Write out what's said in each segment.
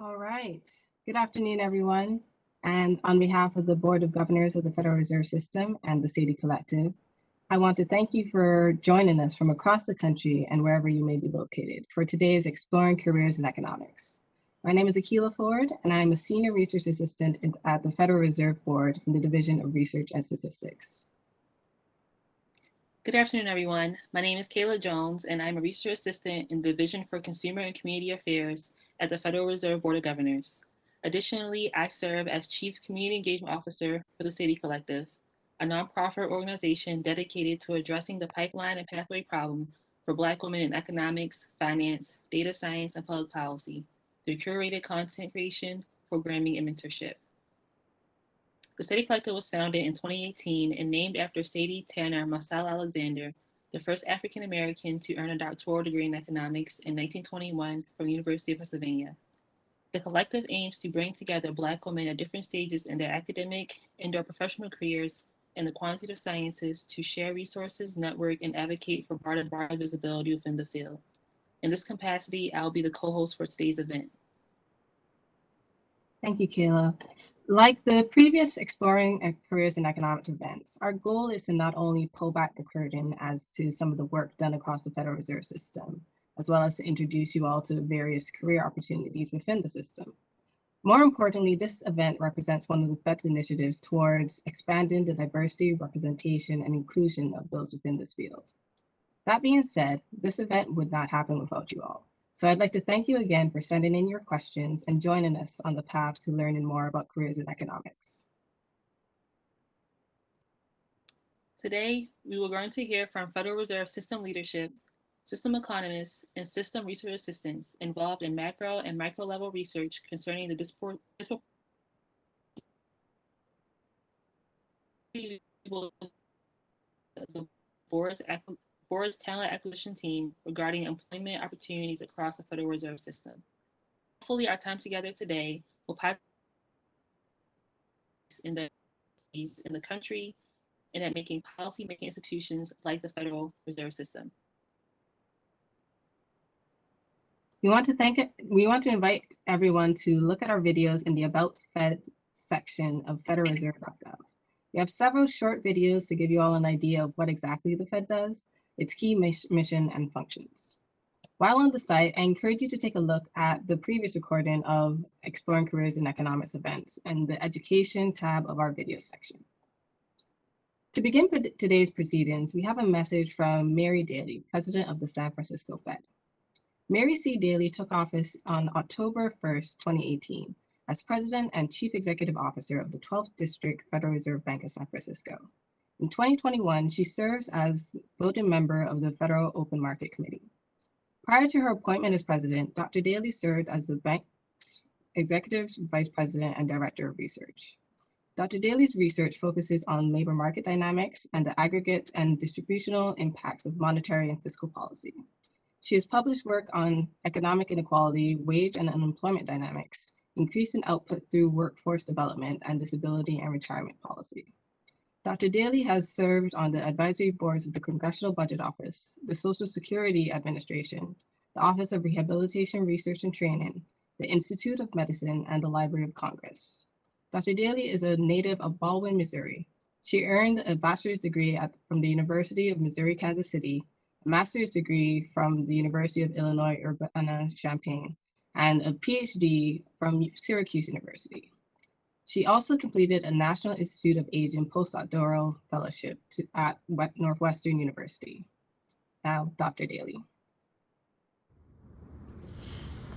All right. Good afternoon, everyone. And on behalf of the Board of Governors of the Federal Reserve System and the Sadie Collective, I want to thank you for joining us from across the country and wherever you may be located for today's Exploring Careers in Economics. My name is Akila Ford, and I am a Senior Research Assistant at the Federal Reserve Board in the Division of Research and Statistics. Good afternoon, everyone. My name is KAYLA Jones, and I'm a Research Assistant in the Division for Consumer and Community Affairs at the Federal Reserve Board of Governors. Additionally, I serve as Chief Community Engagement Officer for the Sadie Collective, a nonprofit organization dedicated to addressing the pipeline and pathway problem for Black women in economics, finance, data science, and public policy through curated content creation, programming, and mentorship. The Sadie Collective was founded in 2018 and named after Sadie Tanner Massal Alexander, the first African American to earn a doctoral degree in economics in 1921 from the University of Pennsylvania. The collective aims to bring together Black women at different stages in their academic and/or professional careers in the quantitative sciences to share resources, network, and advocate for broader visibility within the field. In this capacity, I'll be the co-host for today's event. Thank you, Kayla. Like the previous Exploring Careers in Economics events, our goal is to not only pull back the curtain as to some of the work done across the Federal Reserve System, as well as to introduce you all to various career opportunities within the system. More importantly, this event represents one of the Fed's initiatives towards expanding the diversity, representation, and inclusion of those within this field. That being said, this event would not happen without you all. So I'd like to thank you again for sending in your questions and joining us on the path to learning more about careers in economics. Today, we were going to hear from Federal Reserve System leadership, system economists, and system research assistants involved in macro and micro level research concerning the board's talent acquisition team regarding employment opportunities across the Federal Reserve System. Hopefully, our time together today will positively in the country and at making policy-making institutions like the Federal Reserve System. We want to invite everyone to look at our videos in the About Fed section of federalreserve.gov. We have several short videos to give you all an idea of what exactly the Fed does, its key mission and functions. While on the site, I encourage you to take a look at the previous recording of Exploring Careers in Economics events and the Education tab of our video section. To begin today's proceedings, we have a message from Mary Daly, President of the San Francisco Fed. Mary C. Daly took office on October 1st, 2018, as President and Chief Executive Officer of the 12th District Federal Reserve Bank of San Francisco. In 2021, she serves as voting member of the Federal Open Market Committee. Prior to her appointment as president, Dr. Daly served as the bank's Executive Vice President and Director of Research. Dr. Daly's research focuses on labor market dynamics and the aggregate and distributional impacts of monetary and fiscal policy. She has published work on economic inequality, wage and unemployment dynamics, increasing output through workforce development, and disability and retirement policy. Dr. Daly has served on the advisory boards of the Congressional Budget Office, the Social Security Administration, the Office of Rehabilitation Research and Training, the Institute of Medicine, and the Library of Congress. Dr. Daly is a native of Baldwin, Missouri. She earned a bachelor's degree from the University of Missouri-Kansas City, a master's degree from the University of Illinois Urbana-Champaign, and a PhD from Syracuse University. She also completed a National Institute of Aging postdoctoral fellowship at Northwestern University. Now, Dr. Daly.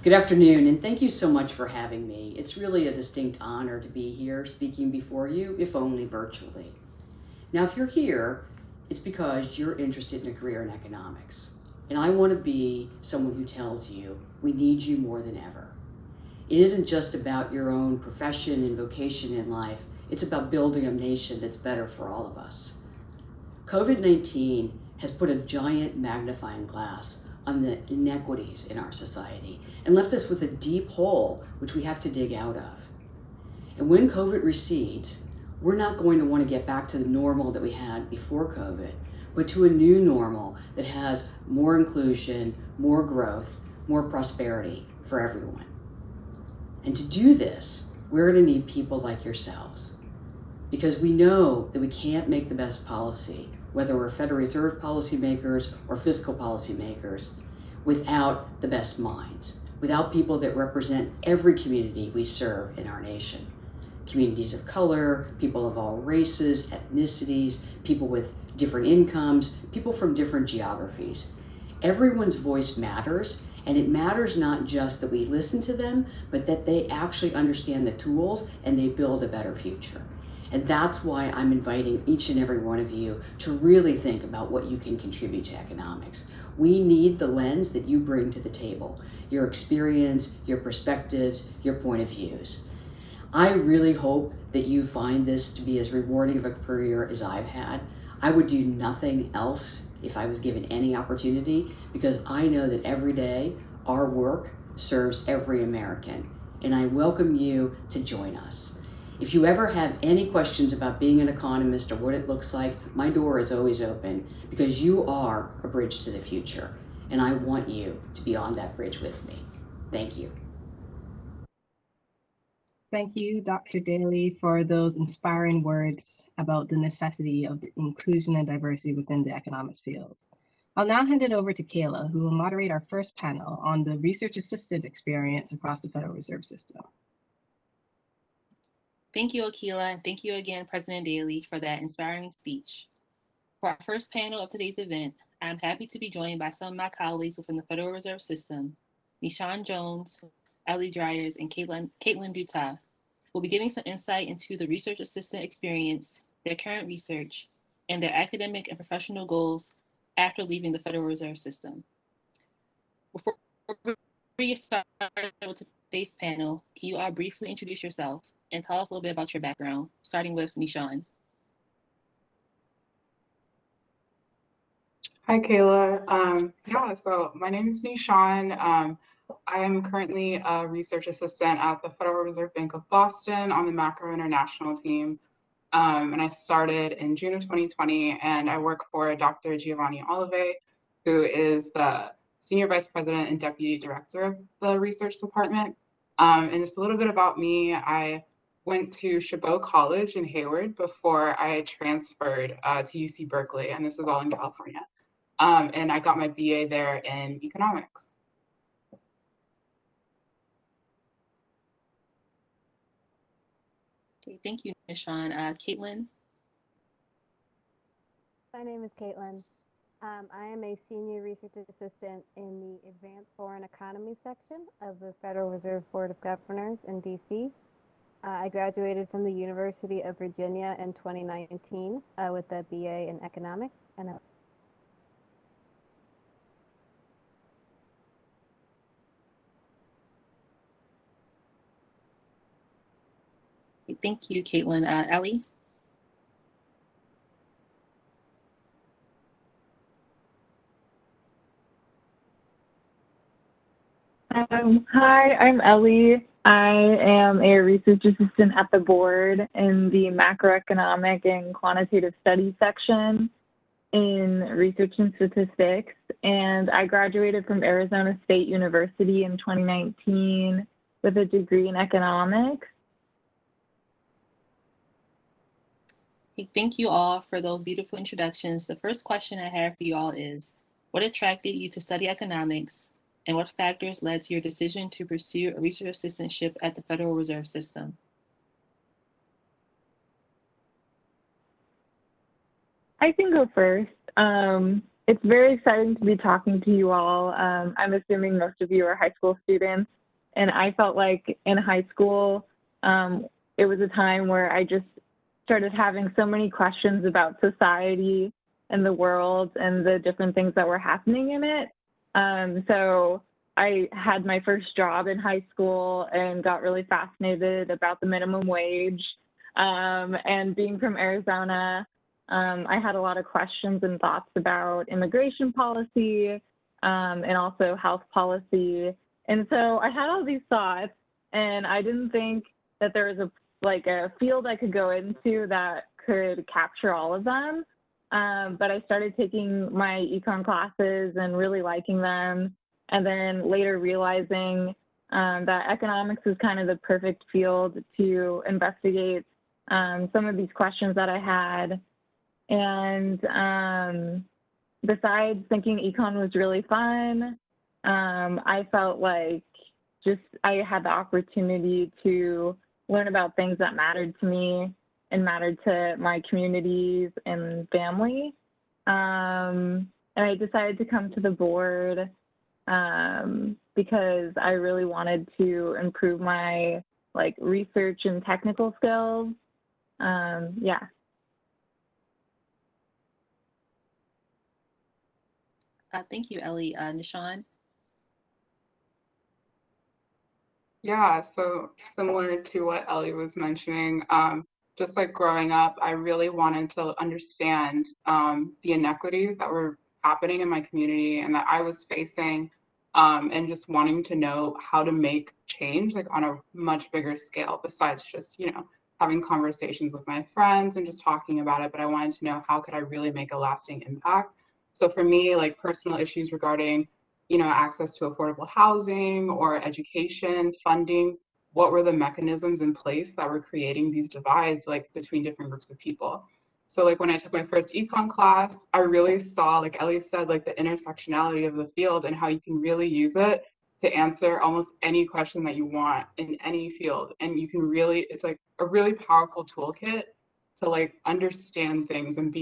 Good afternoon, and thank you so much for having me. It's really a distinct honor to be here speaking before you, if only virtually. Now, if you're here, it's because you're interested in a career in economics. And I want to be someone who tells you we need you more than ever. It isn't just about your own profession and vocation in life. It's about building a nation that's better for all of us. COVID-19 has put a giant magnifying glass on the inequities in our society and left us with a deep hole which we have to dig out of. And when COVID recedes, we're not going to want to get back to the normal that we had before COVID, but to a new normal that has more inclusion, more growth, more prosperity for everyone. And to do this, we're going to need people like yourselves, because we know that we can't make the best policy, whether we're Federal Reserve policymakers or fiscal policymakers, without the best minds, without people that represent every community we serve in our nation. Communities of color, people of all races, ethnicities, people with different incomes, people from different geographies. Everyone's voice matters, and it matters not just that we listen to them, but that they actually understand the tools and they build a better future. And that's why I'm inviting each and every one of you to really think about what you can contribute to economics. We need the lens that you bring to the table, your experience, your perspectives, your point of views. I really hope that you find this to be as rewarding of a career as I've had. I would do nothing else if I was given any opportunity, because I know that every day our work serves every American, and I welcome you to join us. If you ever have any questions about being an economist or what it looks like, my door is always open, because you are a bridge to the future, and I want you to be on that bridge with me. Thank you. Thank you, Dr. Daly, for those inspiring words about the necessity of inclusion and diversity within the economics field. I'll now hand it over to KAYLA, who will moderate our first panel on the research assisted experience across the Federal Reserve System. Thank you, Akila, and thank you again, President Daly, for that inspiring speech. For our first panel of today's event, I'm happy to be joined by some of my colleagues within the Federal Reserve System, NISHAN Jones, ELLIE DRIES, and Caitlin DUTTA. We'll be giving some insight into the research assistant experience, their current research, and their academic and professional goals after leaving the Federal Reserve System. Before we get started with today's panel, can you all briefly introduce yourself and tell us a little bit about your background, starting with NISHAN? Hi, Kayla. So my name is NISHAN. I am currently a research assistant at the Federal Reserve Bank of Boston on the macro international team. And I started in June of 2020, and I work for Dr. Giovanni Olive, who is the Senior Vice President and Deputy Director of the Research Department. And just a little bit about me, I went to Chabot College in Hayward before I transferred to UC Berkeley, and this is all in California. And I got my BA there in economics. Okay, thank you, NISHAN. Caitlin? My name is Caitlin. I am a senior research assistant in the Advanced Foreign Economy section of the Federal Reserve Board of Governors in DC. I graduated from the University of Virginia in 2019 with a BA in economics. And Thank you, Caitlin. ELLIE? Hi, I'm ELLIE. I am a research assistant at the board in the macroeconomic and quantitative studies section in research and statistics. And I graduated from Arizona State University in 2019 with a degree in economics. Thank you all for those beautiful introductions. The first question I have for you all is, what attracted you to study economics, and what factors led to your decision to pursue a research assistantship at the Federal Reserve System? I can go first. It's very exciting to be talking to you all. I'm assuming most of you are high school students, and I felt like in high school, it was a time where I just started having so many questions about society and the world and the different things that were happening in it. So I had my first job in high school and got really fascinated about the minimum wage. And being from Arizona, I had a lot of questions and thoughts about immigration policy and also health policy. And so I had all these thoughts, and I didn't think that there was a field I could go into that could capture all of them. But I started taking my econ classes and really liking them. And then later realizing that economics is kind of the perfect field to investigate some of these questions that I had. And besides thinking econ was really fun, I felt like I had the opportunity to learn about things that mattered to me and mattered to my communities and family. And I decided to come to the board because I really wanted to improve my research and technical skills. Yeah. Thank you, Ellie. NISHAN? Yeah, so similar to what Ellie was mentioning, just like growing up, I really wanted to understand the inequities that were happening in my community and that I was facing, and just wanting to know how to make change on a much bigger scale besides just, having conversations with my friends and just talking about it. But I wanted to know how could I really make a lasting impact. So for me, personal issues regarding access to affordable housing or education, funding, what were the mechanisms in place that were creating these divides between different groups of people. So when I took my first econ class, I really saw, like Ellie said, the intersectionality of the field and how you can really use it to answer almost any question that you want in any field. And you can really, it's a really powerful toolkit to understand things and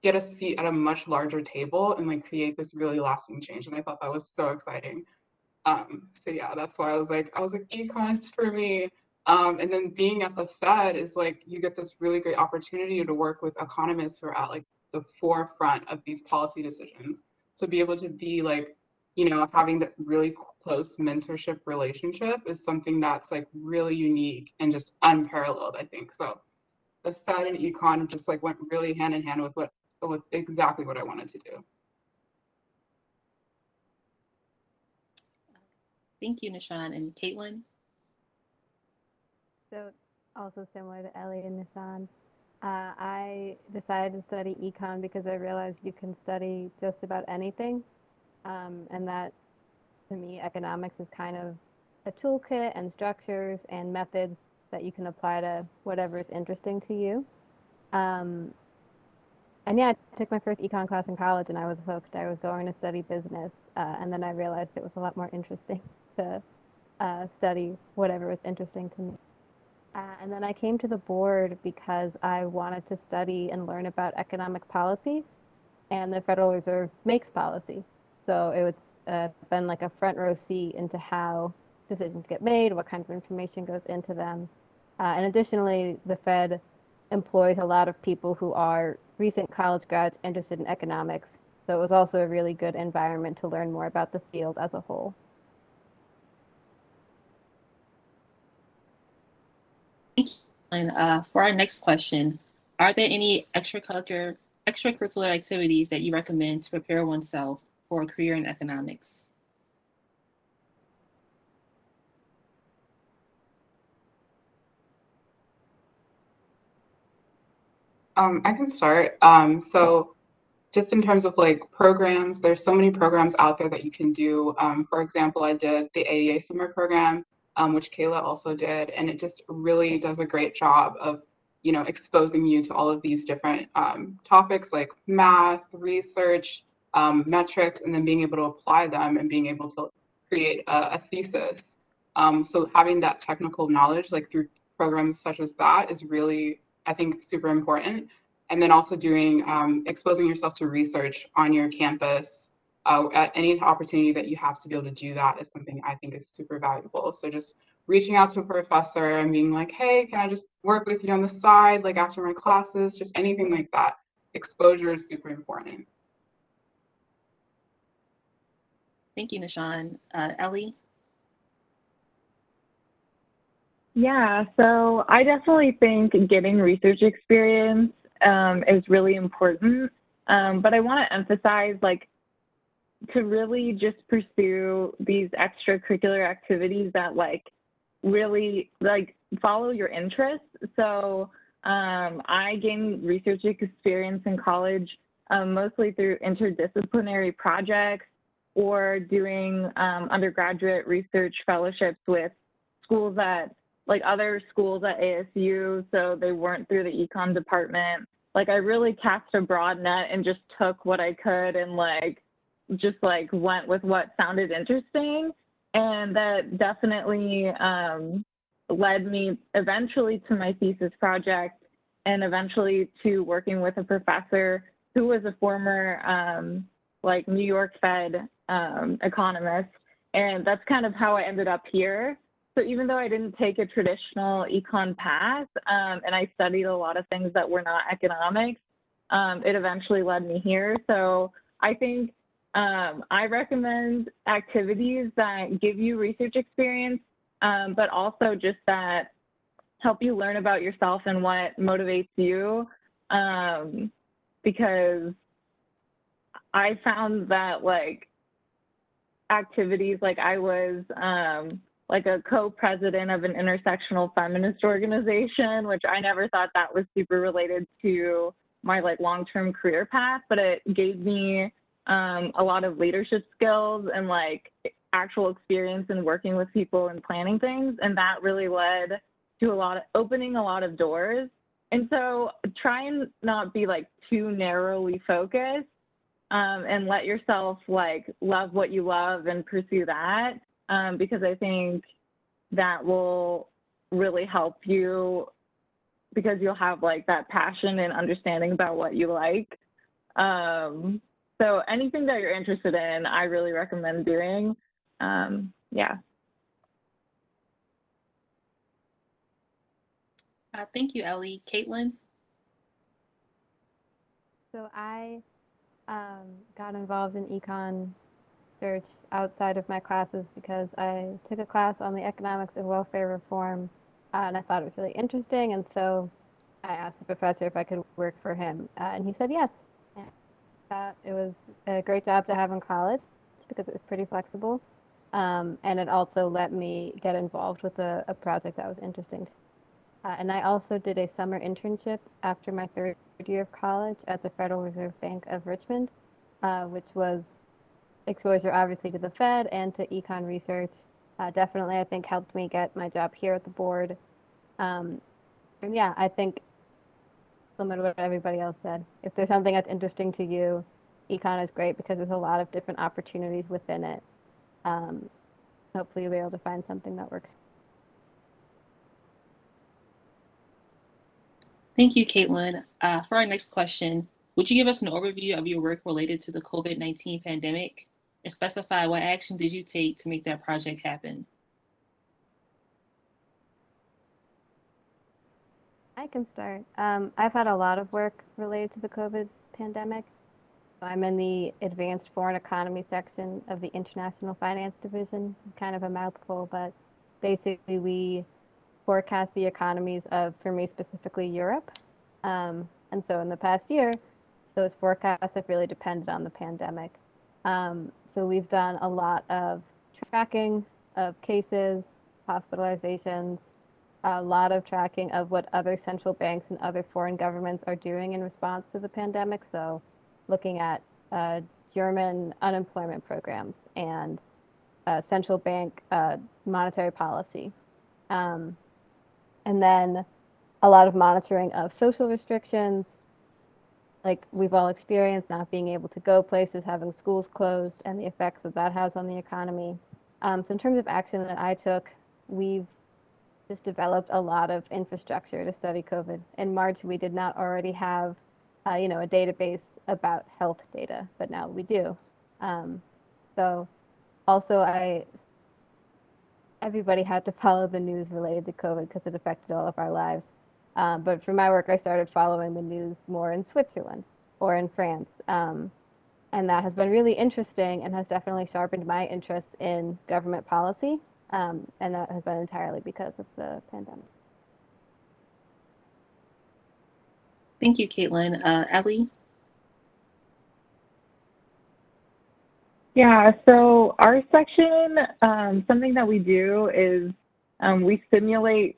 get a seat at a much larger table and create this really lasting change. And I thought that was so exciting. So yeah, that's why I was like, econ is for me. And then being at the Fed is you get this really great opportunity to work with economists who are at the forefront of these policy decisions. So be able to be having that really close mentorship relationship is something that's really unique and just unparalleled, I think. So the Fed and econ just went really hand in hand with exactly what I wanted to do. Thank you, NISHAN. And Caitlin? So also similar to Ellie and Nishan, I decided to study econ because I realized you can study just about anything. And that, to me, economics is kind of a toolkit and structures and methods that you can apply to whatever is interesting to you. And yeah, I took my first econ class in college and I was hooked. I was going to study business, and then I realized it was a lot more interesting to study whatever was interesting to me. And then I came to the board because I wanted to study and learn about economic policy, and the Federal Reserve makes policy. So it was been a front row seat into how decisions get made, what kind of information goes into them. And additionally, the Fed employs a lot of people who are recent college grads interested in economics. So it was also a really good environment to learn more about the field as a whole. Thank you. And for our next question, are there any extracurricular activities that you recommend to prepare oneself for a career in economics? I can start. So just in terms of programs, there's so many programs out there that you can do. For example, I did the AEA summer program, which KAYLA also did, and it just really does a great job of, exposing you to all of these different topics like math, research, metrics, and then being able to apply them and being able to create a thesis. So having that technical knowledge through programs such as that is really, I think, super important. And then also doing, exposing yourself to research on your campus at any opportunity that you have to be able to do that is something I think is super valuable. So just reaching out to a professor and being like, hey, can I just work with you on the side, after my classes, just anything like that. Exposure is super important. Thank you, NISHAN. Ellie? Yeah, so I definitely think getting research experience is really important. But I want to emphasize, to really just pursue these extracurricular activities that really follow your interests. So I gained research experience in college mostly through interdisciplinary projects or doing undergraduate research fellowships with schools like other schools at ASU, so they weren't through the econ department. Like I really cast a broad net and just took what I could and just went with what sounded interesting. And that definitely led me eventually to my thesis project and eventually to working with a professor who was a former New York Fed economist. And that's kind of how I ended up here. So even though I didn't take a traditional econ path and I studied a lot of things that were not economics, it eventually led me here. So I think I recommend activities that give you research experience, but also just that help you learn about yourself and what motivates you. Because I found that activities, I was a co-president of an intersectional feminist organization, which I never thought that was super related to my long-term career path, but it gave me a lot of leadership skills and actual experience in working with people and planning things. And that really led to opening a lot of doors. And so try and not be too narrowly focused and let yourself love what you love and pursue that. Because I think that will really help you because you'll have that passion and understanding about what you like. So anything that you're interested in, I really recommend doing. Yeah. Thank you, Ellie. Caitlin? So I got involved in econ research outside of my classes because I took a class on the economics of welfare reform and I thought it was really interesting. And so I asked the professor if I could work for him and he said yes. And it was a great job to have in college because it was pretty flexible. And it also let me get involved with a project that was interesting. And I also did a summer internship after my third year of college at the Federal Reserve Bank of Richmond, which was exposure obviously to the Fed and to econ research. Definitely, I think helped me get my job here at the board. And yeah, I think similar to what everybody else said, if there's something that's interesting to you, econ is great because there's a lot of different opportunities within it. Hopefully you'll be able to find something that works. Thank you, Caitlin. For our next question, would you give us an overview of your work related to the COVID-19 pandemic and specify what action did you take to make that project happen? I can start. I've had a lot of work related to the COVID pandemic. I'm in the Advanced Foreign Economy section of the International Finance Division. It's kind of a mouthful, but basically we forecast the economies of, for me specifically, Europe. And so in the past year, those forecasts have really depended on the pandemic. So we've done a lot of tracking of cases, hospitalizations, a lot of tracking of what other central banks and other foreign governments are doing in response to the pandemic. So looking at German unemployment programs and central bank monetary policy. And then a lot of monitoring of social restrictions, like we've all experienced, not being able to go places, having schools closed, and the effects that that has on the economy. So in terms of action that I took, we've just developed a lot of infrastructure to study COVID. In March, we did not already have, a database about health data, but now we do. So also everybody had to follow the news related to COVID because it affected all of our lives. But for my work, I started following the news more in Switzerland or in France. And that has been really interesting and has definitely sharpened my interest in government policy. And that has been entirely because of the pandemic. Thank you, Caitlin. Ellie? Yeah, so our section, something that we do is we simulate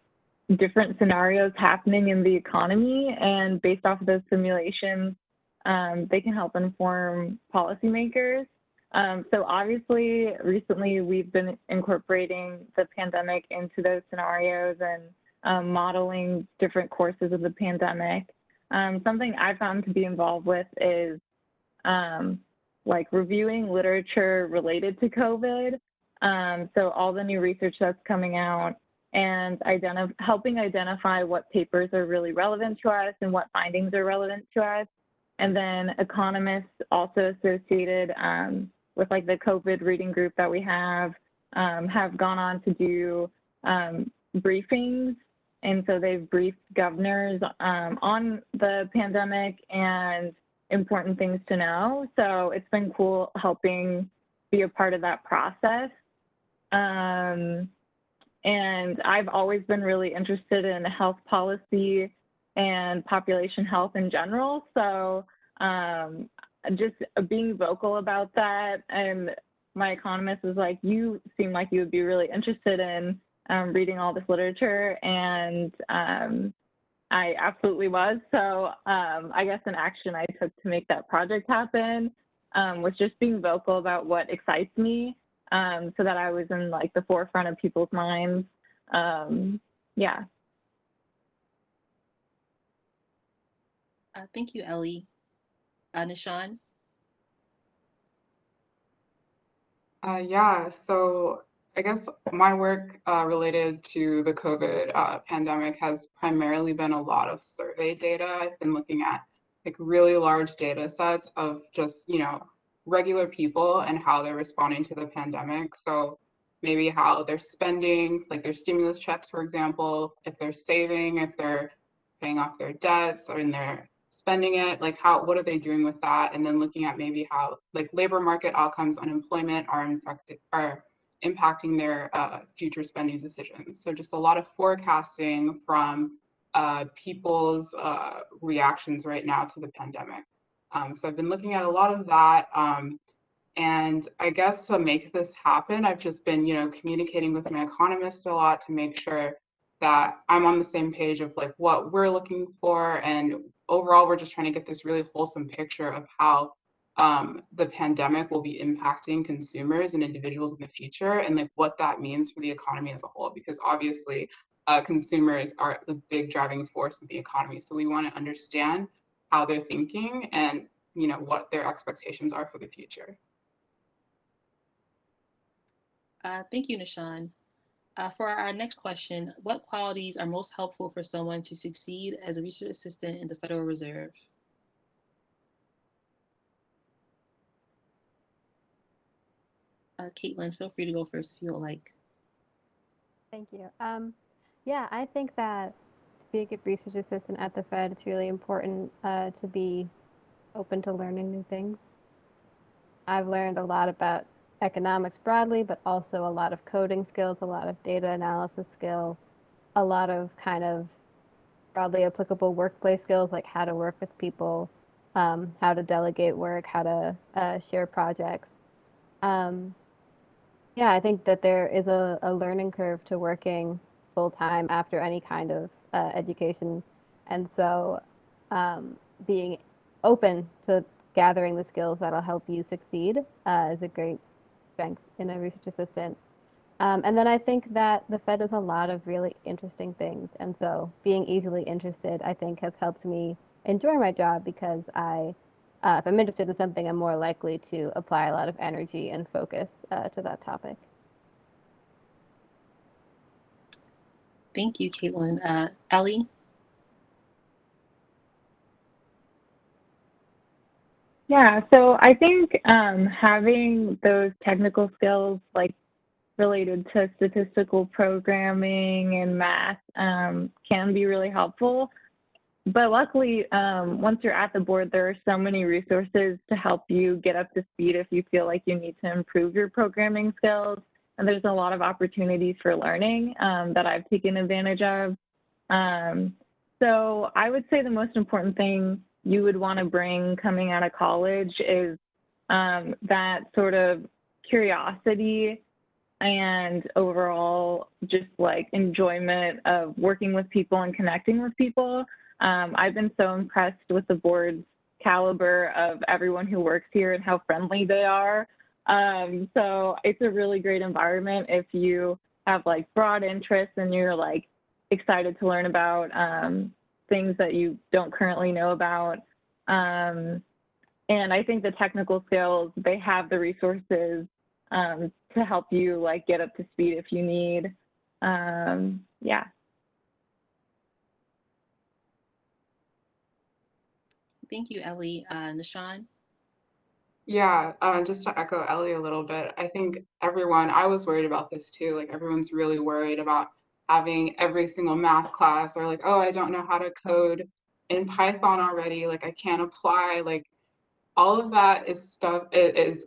different scenarios happening in the economy, and based off of those simulations, they can help inform policymakers. So obviously, recently we've been incorporating the pandemic into those scenarios and modeling different courses of the pandemic. Something I found to be involved with is like reviewing literature related to COVID. So all the new research that's coming out and helping identify what papers are really relevant to us and what findings are relevant to us. And then economists also associated with like the COVID reading group that we have gone on to do briefings. And so they've briefed governors on the pandemic and important things to know. So it's been cool helping be a part of that process. And I've always been really interested in health policy and population health in general. So just being vocal about that. And my economist was like, you seem like you would be really interested in reading all this literature. And I absolutely was. So I guess an action I took to make that project happen was just being vocal about what excites me, so that I was in like the forefront of people's minds. Yeah. Thank you, Ellie. NISHAN? Yeah, so I guess my work related to the COVID pandemic has primarily been a lot of survey data. I've been looking at like really large data sets of just, regular people and how they're responding to the pandemic. So maybe how they're spending, like their stimulus checks, for example, if they're saving, if they're paying off their debts, or in their spending it, like what are they doing with that? And then looking at maybe how like labor market outcomes, unemployment are impacting their future spending decisions. So just a lot of forecasting from people's reactions right now to the pandemic. So I've been looking at a lot of that. And I guess to make this happen, I've just been, communicating with my economist a lot to make sure that I'm on the same page of like what we're looking for. And overall, we're just trying to get this really wholesome picture of how the pandemic will be impacting consumers and individuals in the future, and like what that means for the economy as a whole, because obviously consumers are the big driving force of the economy. So we want to understand how they're thinking and what their expectations are for the future. Thank you, NISHAN. For our next question, what qualities are most helpful for someone to succeed as a research assistant in the Federal Reserve? Caitlin, feel free to go first if you would like. Thank you. Yeah, I think that to be a good research assistant at the Fed, it's really important to be open to learning new things. I've learned a lot about economics broadly, but also a lot of coding skills, a lot of data analysis skills, a lot of kind of broadly applicable workplace skills, like how to work with people, how to delegate work, how to share projects. Yeah, I think that there is a learning curve to working full-time after any kind of education. And so being open to gathering the skills that'll help you succeed is a great strength in a research assistant. And then I think that the Fed does a lot of really interesting things. And so being easily interested, I think, has helped me enjoy my job, because if I'm interested in something, I'm more likely to apply a lot of energy and focus to that topic. Thank you, Caitlin. Ellie? Yeah, so I think having those technical skills like related to statistical programming and math can be really helpful. But luckily, once you're at the board, there are so many resources to help you get up to speed if you feel like you need to improve your programming skills. And there's a lot of opportunities for learning that I've taken advantage of. So I would say the most important thing you would want to bring coming out of college is that sort of curiosity and overall just like enjoyment of working with people and connecting with people. I've been so impressed with the board's caliber of everyone who works here and how friendly they are. So it's a really great environment if you have like broad interests and you're like excited to learn about things that you don't currently know about. And I think the technical skills, they have the resources to help you like get up to speed if you need. Yeah. Thank you, Ellie. NISHAN? Yeah, just to echo Ellie a little bit, I think I was worried about this too. Like everyone's really worried about having every single math class or like, oh, I don't know how to code in Python already. Like I can't apply. Like all of that is stuff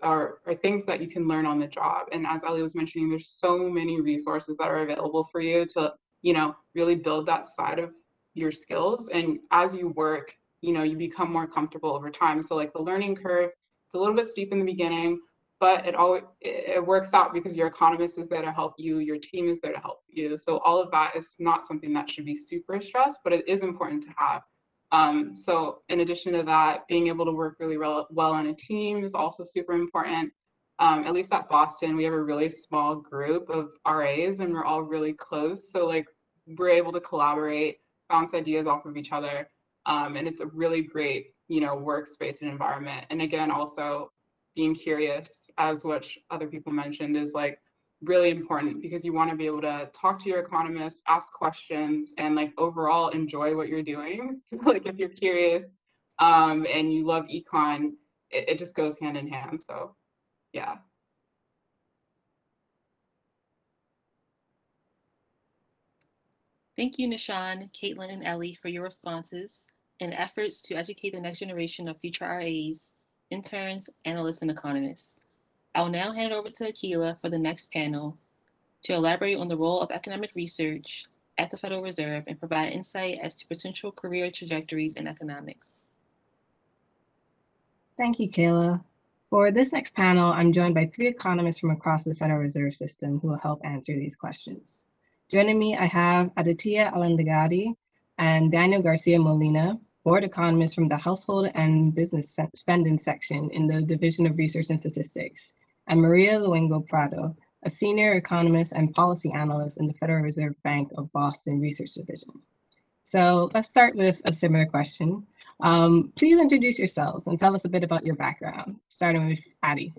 are things that you can learn on the job. And as Ellie was mentioning, there's so many resources that are available for you to, really build that side of your skills. And as you work, you become more comfortable over time. So like the learning curve, it's a little bit steep in the beginning, but it works out because your economist is there to help you, your team is there to help you. So all of that is not something that should be super stressed, but it is important to have. So in addition to that, being able to work really well on a team is also super important. At least at Boston, we have a really small group of RAs and we're all really close. So like we're able to collaborate, bounce ideas off of each other. And it's a really great, workspace and environment. And again, also being curious, as what other people mentioned, is like really important because you want to be able to talk to your economist, ask questions, and like overall enjoy what you're doing. So like if you're curious and you love econ, it just goes hand in hand. So yeah. Thank you, NISHAN, Caitlin, and Ellie for your responses and efforts to educate the next generation of future RAs, interns, analysts, and economists. I will now hand it over to KAYLA for the next panel to elaborate on the role of economic research at the Federal Reserve and provide insight as to potential career trajectories in economics. Thank you, Kayla. For this next panel, I'm joined by 3 economists from across the Federal Reserve System who will help answer these questions. Joining me, I have Aditya Alandagadi and Daniel Garcia Molina, board economists from the Household and Business Spending section in the Division of Research and Statistics, and Maria Luengo Prado, a senior economist and policy analyst in the Federal Reserve Bank of Boston Research Division. So let's start with a similar question. Please introduce yourselves and tell us a bit about your background, starting with Adi.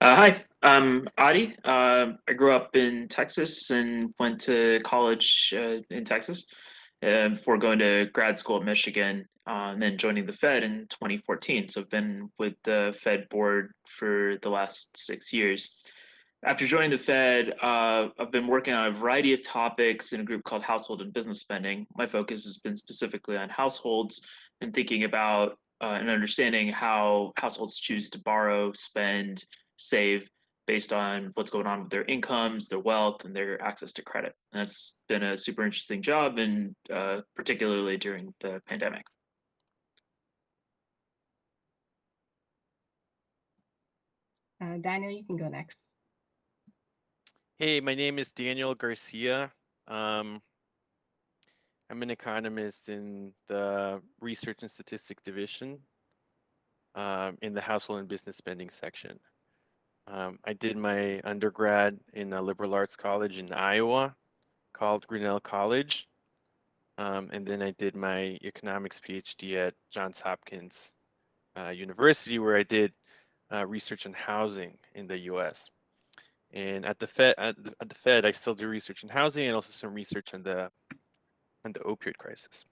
Hi, I'm Adi. I grew up in Texas and went to college in Texas before going to grad school at Michigan and then joining the Fed in 2014. So I've been with the Fed board for the last 6 years. After joining the Fed, I've been working on a variety of topics in a group called Household and Business Spending. My focus has been specifically on households and thinking about and understanding how households choose to borrow, spend, save based on what's going on with their incomes, their wealth, and their access to credit. And that's been a super interesting job, and particularly during the pandemic. Daniel, you can go next. Hey, my name is Daniel Garcia. I'm an economist in the Research and Statistics Division in the Household and Business Spending section. I did my undergrad in a liberal arts college in Iowa called Grinnell College. And then I did my economics PhD at Johns Hopkins University, where I did research on housing in the US. And at the Fed, I still do research in housing and also some research on the opioid crisis.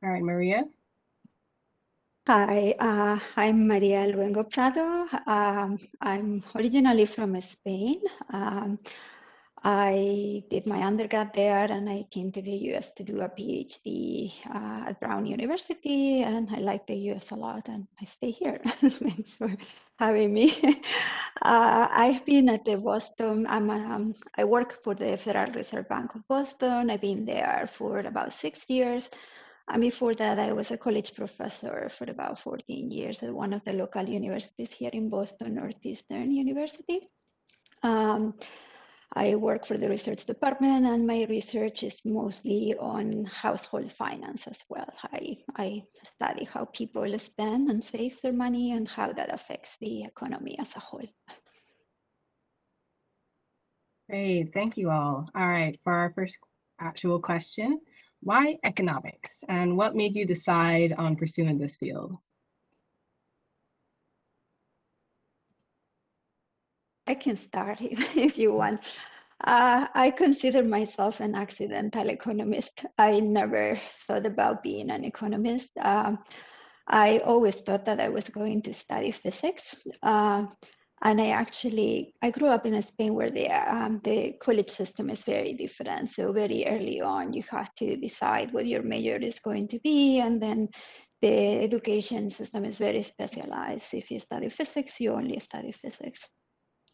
All right, Maria. Hi, I'm Maria Luengo Prado. I'm originally from Spain. I did my undergrad there and I came to the US to do a PhD at Brown University, and I like the US a lot and I stay here. Thanks for having me. I've been at the Boston, I work for the Federal Reserve Bank of Boston. I've been there for about 6 years. And before that, I was a college professor for about 14 years at one of the local universities here in Boston, Northeastern University. I work for the research department, and my research is mostly on household finance as well. I study how people spend and save their money and how that affects the economy as a whole. Great, thank you all. All right, for our first actual question, why economics? And what made you decide on pursuing this field? I can start if you want. I consider myself an accidental economist. I never thought about being an economist. I always thought that I was going to study physics. And I grew up in Spain where the college system is very different. So very early on, you have to decide what your major is going to be. And then the education system is very specialized. If you study physics, you only study physics.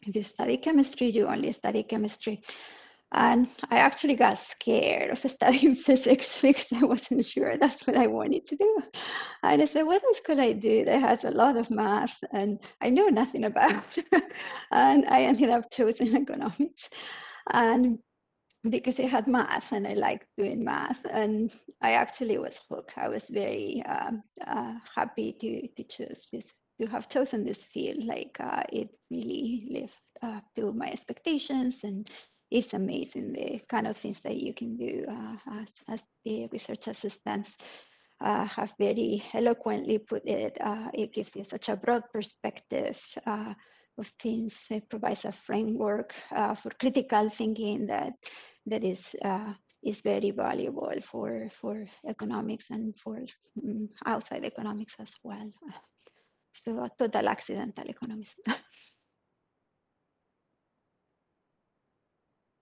If you study chemistry, you only study chemistry. And I actually got scared of studying physics because I wasn't sure that's what I wanted to do. And I said, what else could I do that has a lot of math and I know nothing about? And I ended up choosing economics. And because it had math and I liked doing math, and I actually was hooked. I was very happy to choose this, to have chosen this field. Like it really lived up to my expectations, and it's amazing the kind of things that you can do as the research assistants have very eloquently put it. It gives you such a broad perspective of things. It provides a framework for critical thinking that is very valuable for economics and for outside economics as well. So a total accidental economist.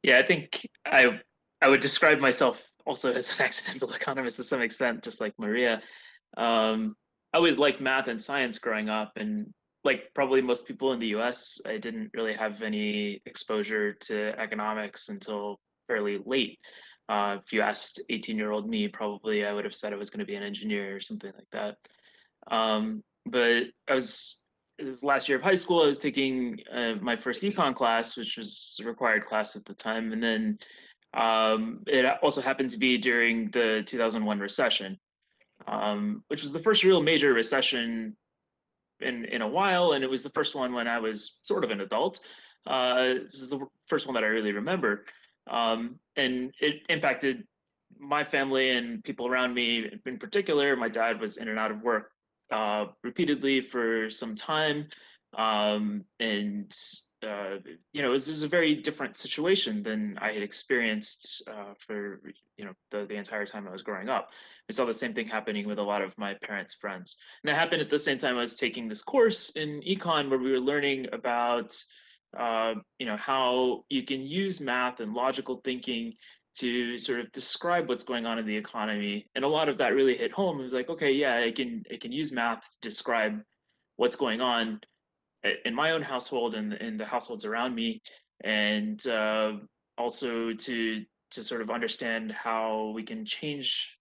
Yeah, I think I would describe myself also as an accidental economist to some extent, just like Maria. I always liked math and science growing up, and like probably most people in the US, I didn't really have any exposure to economics until fairly late. If you asked 18-year-old me, probably I would have said I was going to be an engineer or something like that. But it was last year of high school, I was taking my first econ class, which was a required class at the time. And then it also happened to be during the 2001 recession, which was the first real major recession in a while. And it was the first one when I was sort of an adult. This is the first one that I really remember. And it impacted my family and people around me in particular. My dad was in and out of work repeatedly for some time. And it was a very different situation than I had experienced for the entire time I was growing up. I saw the same thing happening with a lot of my parents' friends. And that happened at the same time I was taking this course in econ where we were learning about how you can use math and logical thinking to sort of describe what's going on in the economy. And a lot of that really hit home. It was like, okay, yeah, I can use math to describe what's going on in my own household and in the households around me, and also to sort of understand how we can change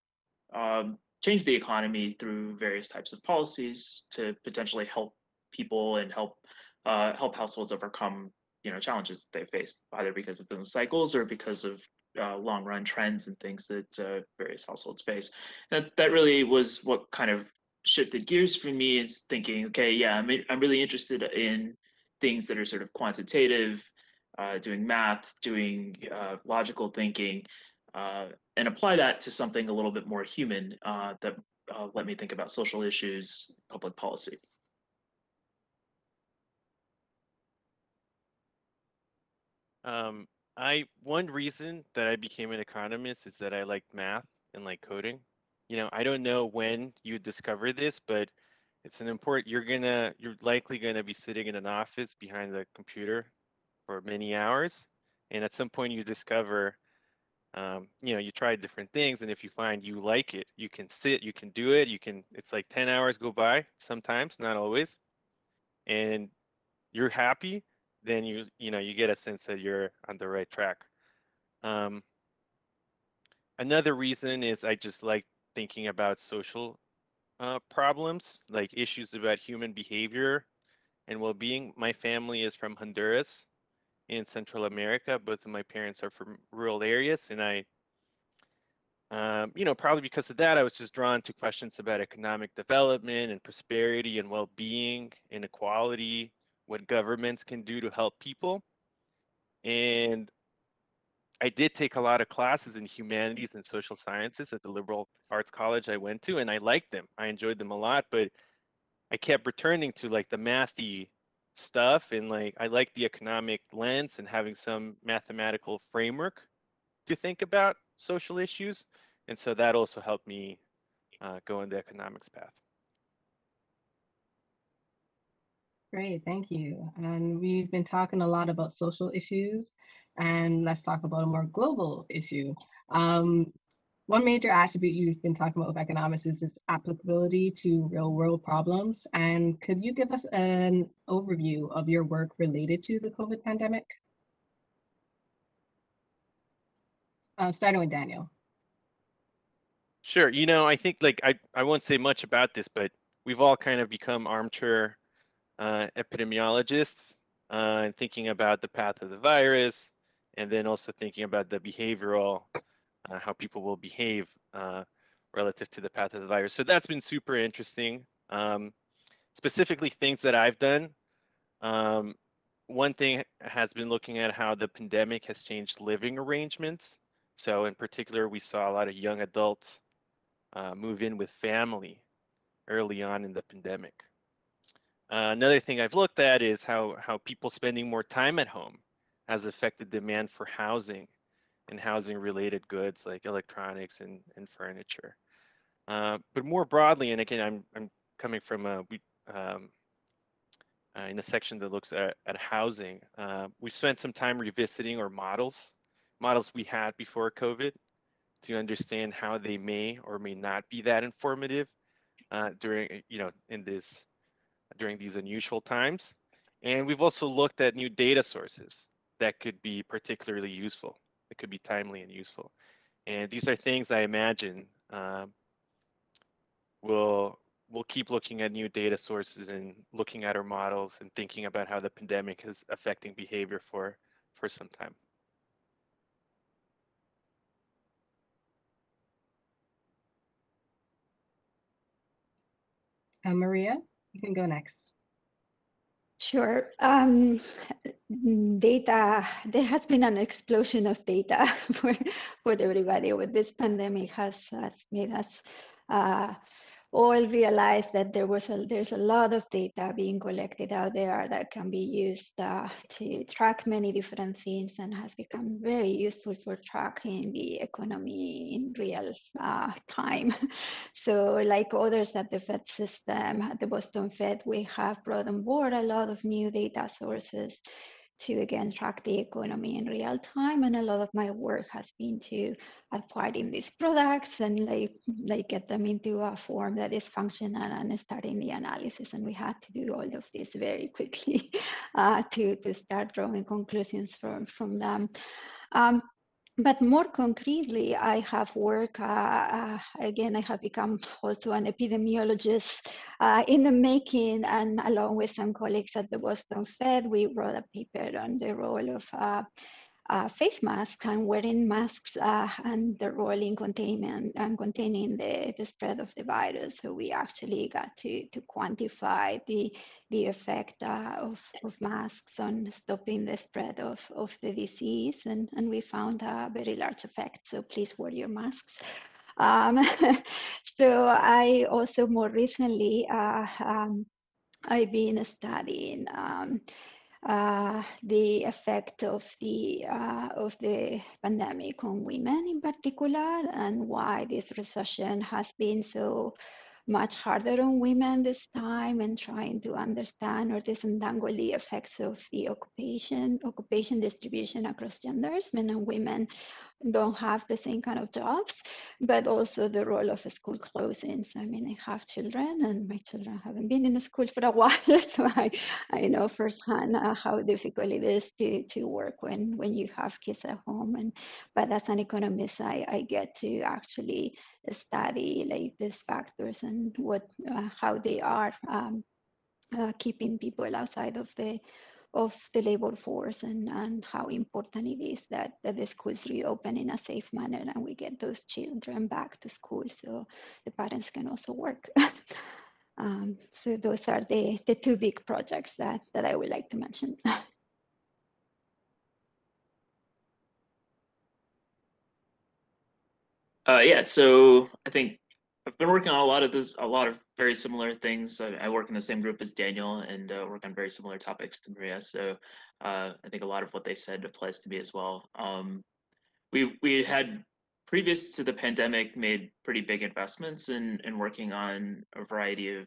the economy through various types of policies to potentially help people and help households overcome challenges that they face, either because of business cycles or because of long run trends and things that various households face. That really was what kind of shifted gears for me, is thinking, okay, yeah, I'm really interested in things that are sort of quantitative, doing math, doing logical thinking, and apply that to something a little bit more human that let me think about social issues, public policy. One reason that I became an economist is that I liked math and like coding. I don't know when you discover this, but it's an important, you're likely gonna be sitting in an office behind the computer for many hours. And at some point you discover, you try different things. And if you find you like it, you can sit, you can do it, it's like 10 hours go by sometimes, not always. And you're happy, then you get a sense that you're on the right track. Another reason is I just like thinking about social problems, like issues about human behavior and well-being. My family is from Honduras, in Central America. Both of my parents are from rural areas, and probably because of that, I was just drawn to questions about economic development and prosperity and well-being, inequality, what governments can do to help people. And I did take a lot of classes in humanities and social sciences at the liberal arts college I went to, and I liked them. I enjoyed them a lot, but I kept returning to like the mathy stuff, and like I like the economic lens and having some mathematical framework to think about social issues. And so that also helped me go in the economics path. Great, thank you. And we've been talking a lot about social issues, and let's talk about a more global issue. One major attribute you've been talking about with economics is its applicability to real world problems. And could you give us an overview of your work related to the COVID pandemic? Starting with Daniel. Sure. I think like I won't say much about this, but we've all kind of become armchair epidemiologists and thinking about the path of the virus, and then also thinking about the behavioral, how people will behave relative to the path of the virus. So that's been super interesting. Specifically, things that I've done. One thing has been looking at how the pandemic has changed living arrangements. So in particular, we saw a lot of young adults move in with family early on in the pandemic. Another thing I've looked at is how people spending more time at home has affected demand for housing and housing related goods like electronics and furniture. But more broadly, and again, I'm coming from in a section that looks at housing. We've spent some time revisiting our models we had before COVID, to understand how they may or may not be that informative during these unusual times. And we've also looked at new data sources that could be particularly useful, that could be timely and useful. And these are things I imagine we'll keep looking at new data sources and looking at our models and thinking about how the pandemic is affecting behavior for some time. Maria, you can go next. Sure. Data, there has been an explosion of data for everybody. With this pandemic has made us all realize that there's a lot of data being collected out there that can be used to track many different things, and has become very useful for tracking the economy in real time. So like others at the Fed system, at the Boston Fed, we have brought on board a lot of new data sources to again track the economy in real time, and a lot of my work has been to acquiring these products and like get them into a form that is functional and starting the analysis. And we had to do all of this very quickly to start drawing conclusions from them. But more concretely, I have worked, again, I have become also an epidemiologist in the making, and along with some colleagues at the Boston Fed, we wrote a paper on the role of face masks and wearing masks and the role in containment and containing the spread of the virus. So we actually got to quantify the effect of masks on stopping the spread of the disease, and we found a very large effect. So please wear your masks. So I also more recently I've been studying the effect of the pandemic on women in particular, and why this recession has been so much harder on women this time, and trying to understand or disentangle the effects of the occupation distribution across genders. Men and women don't have the same kind of jobs, but also the role of school closings. I mean, I have children, and my children haven't been in school for a while, so I know firsthand how difficult it is to work when you have kids at home. But as an economist, I get to actually study like these factors and how they are keeping people outside of of the labor force and how important it is that the schools reopen in a safe manner and we get those children back to school so the parents can also work. So those are the two big projects that I would like to mention. Yeah, so I think I've been working on a lot of very similar things. I work in the same group as Daniel and work on very similar topics to Maria. So I think a lot of what they said applies to me as well. We had previous to the pandemic made pretty big investments in working on a variety of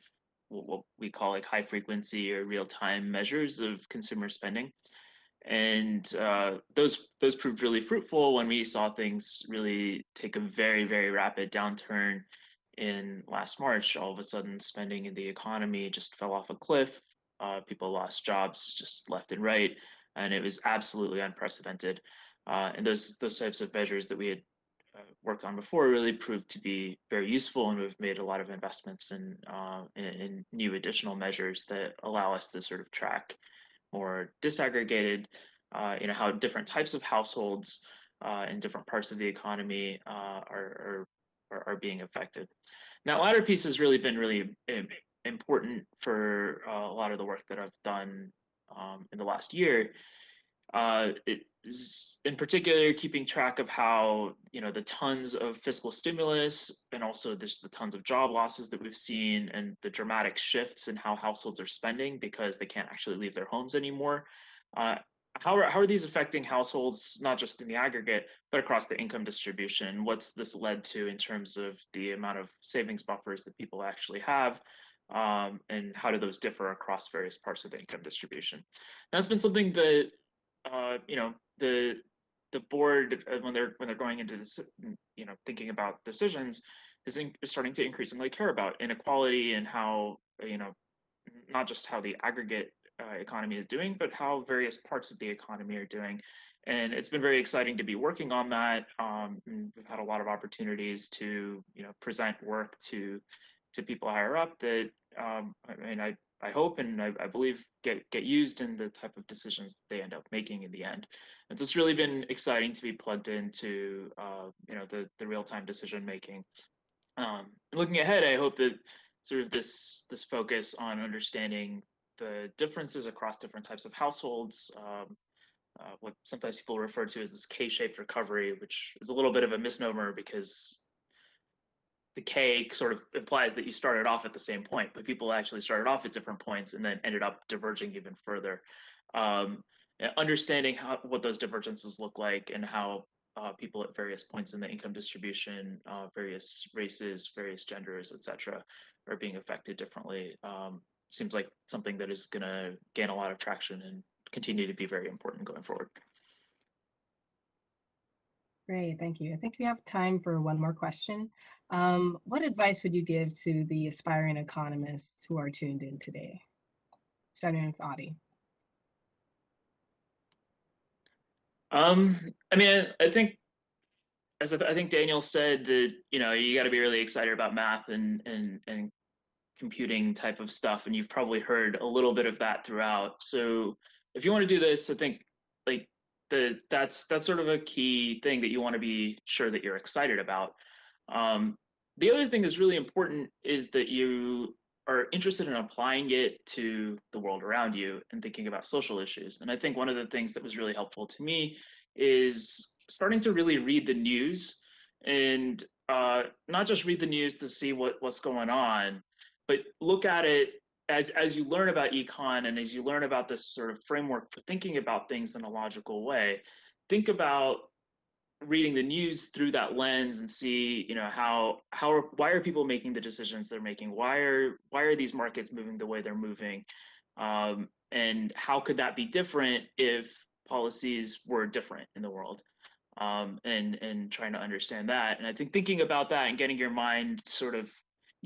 what we call like high frequency or real time measures of consumer spending. And those proved really fruitful when we saw things really take a very rapid downturn in last March. All of a sudden, spending in the economy just fell off a cliff. People lost jobs just left and right, and it was absolutely unprecedented. And those types of measures that we had worked on before really proved to be very useful, and we've made a lot of investments in new additional measures that allow us to sort of track more disaggregated, how different types of households in different parts of the economy are being affected. And that latter piece has really been really important for a lot of the work that I've done in the last year. It is in particular keeping track of how the tons of fiscal stimulus and also just the tons of job losses that we've seen and the dramatic shifts in how households are spending because they can't actually leave their homes anymore. How are these affecting households, not just in the aggregate, but across the income distribution? What's this led to in terms of the amount of savings buffers that people actually have? And how do those differ across various parts of the income distribution? That's been something that the board when they're going into this, thinking about decisions is starting to increasingly care about inequality and how not just how the aggregate economy is doing, but how various parts of the economy are doing. And it's been very exciting to be working on that. And we've had a lot of opportunities to present work to people higher up that I hope and I believe get used in the type of decisions that they end up making in the end. And so it's really been exciting to be plugged into the real-time decision making. And looking ahead, I hope that sort of this focus on understanding the differences across different types of households, what sometimes people refer to as this K-shaped recovery, which is a little bit of a misnomer because the K sort of implies that you started off at the same point, but people actually started off at different points and then ended up diverging even further. Understanding what those divergences look like and how people at various points in the income distribution, various races, various genders, etc., are being affected differently seems like something that is going to gain a lot of traction and continue to be very important going forward. Great, thank you. I think we have time for one more question. What advice would you give to the aspiring economists who are tuned in today? Starting with Adi. I think, as I think Daniel said, that you got to be really excited about math and computing type of stuff, and you've probably heard a little bit of that throughout. So if you want to do this, I think like that's sort of a key thing that you want to be sure that you're excited about. The other thing that's really important is that you are interested in applying it to the world around you and thinking about social issues. And I think one of the things that was really helpful to me is starting to really read the news and not just read the news to see what's going on, but look at it as you learn about econ and as you learn about this sort of framework for thinking about things in a logical way. Think about reading the news through that lens and see, why are people making the decisions they're making? Why are these markets moving the way they're moving? And how could that be different if policies were different in the world? And trying to understand that. And I think thinking about that and getting your mind sort of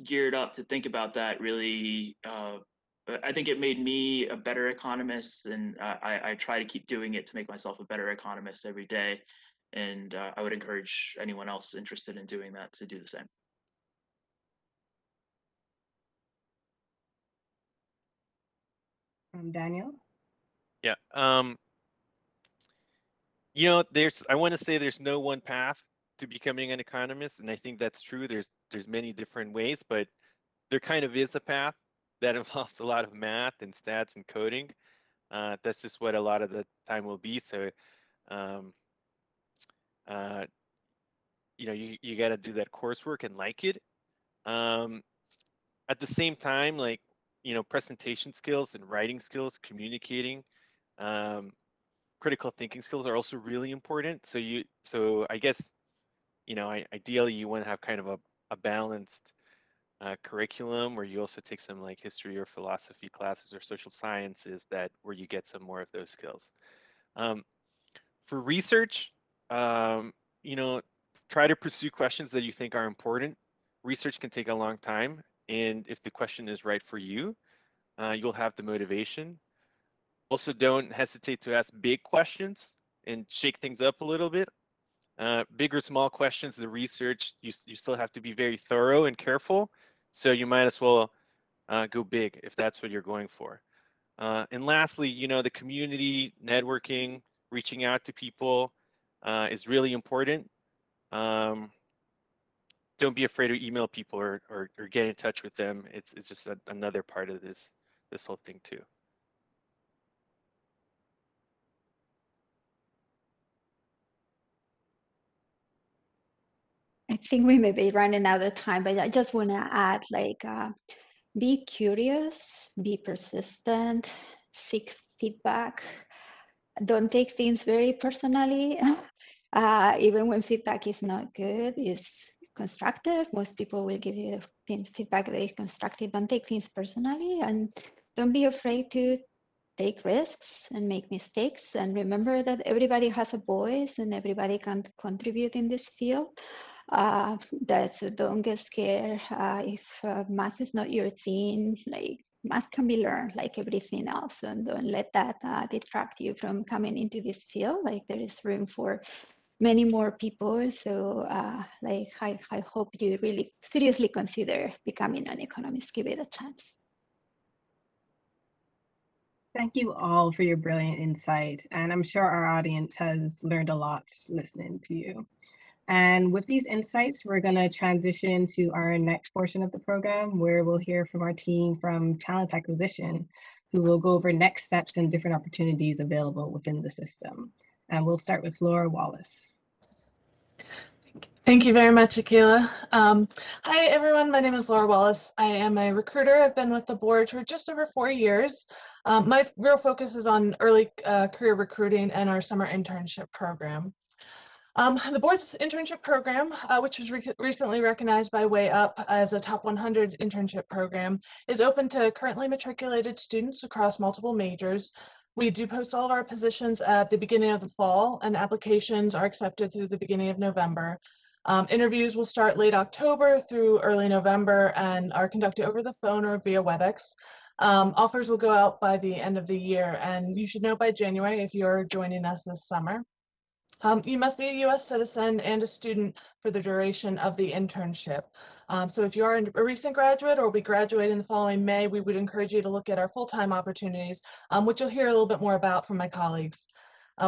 geared up to think about that really, I think it made me a better economist, and I try to keep doing it to make myself a better economist every day. And I would encourage anyone else interested in doing that to do the same. Daniel? Yeah. You know, I want to say there's no one path to becoming an economist, and I think that's true. There's many different ways, but there kind of is a path that involves a lot of math and stats and coding. That's just what a lot of the time will be. So, um, uh, you know, you got to do that coursework and like it. At the same time, like, you know, presentation skills and writing skills, communicating, critical thinking skills are also really important. So I guess, you know, ideally you want to have kind of a balanced curriculum where you also take some like history or philosophy classes or social sciences where you get some more of those skills. For research, you know, try to pursue questions that you think are important. Research can take a long time, and if the question is right for you, you'll have the motivation. Also, don't hesitate to ask big questions and shake things up a little bit. Big or small questions, the research, you still have to be very thorough and careful. So you might as well go big if that's what you're going for. And lastly, you know, the community networking, reaching out to people is really important. Don't be afraid to email people or get in touch with them. It's just another part of this whole thing too. I think we may be running out of time, but I just want to add, like, be curious, be persistent, seek feedback. Don't take things very personally. Even when feedback is not good, is constructive. Most people will give you feedback that is constructive. Don't take things personally, and don't be afraid to take risks and make mistakes. And remember that everybody has a voice and everybody can contribute in this field. Don't get scared if math is not your thing. Like, math can be learned like everything else, and don't let that detract you from coming into this field. Like, there is room for many more people. So like, I hope you really seriously consider becoming an economist. Give it a chance. Thank you all for your brilliant insight. And I'm sure our audience has learned a lot listening to you. And with these insights, we're going to transition to our next portion of the program, where we'll hear from our team from talent acquisition, who will go over next steps and different opportunities available within the system. And we'll start with Laura Wallace. Thank you very much, KAYLA. Hi, everyone. My name is Laura Wallace. I am a recruiter. I've been with the board for just over 4 years. My real focus is on early career recruiting and our summer internship program. The board's internship program, which was recently recognized by Way Up as a top 100 internship program, is open to currently matriculated students across multiple majors. We do post all of our positions at the beginning of the fall, and applications are accepted through the beginning of November. Interviews will start late October through early November and are conducted over the phone or via WebEx. Offers will go out by the end of the year, and you should know by January if you're joining us this summer. You must be a U.S. citizen and a student for the duration of the internship. So if you are a recent graduate or will be graduating the following May, we would encourage you to look at our full-time opportunities, which you'll hear a little bit more about from my colleagues.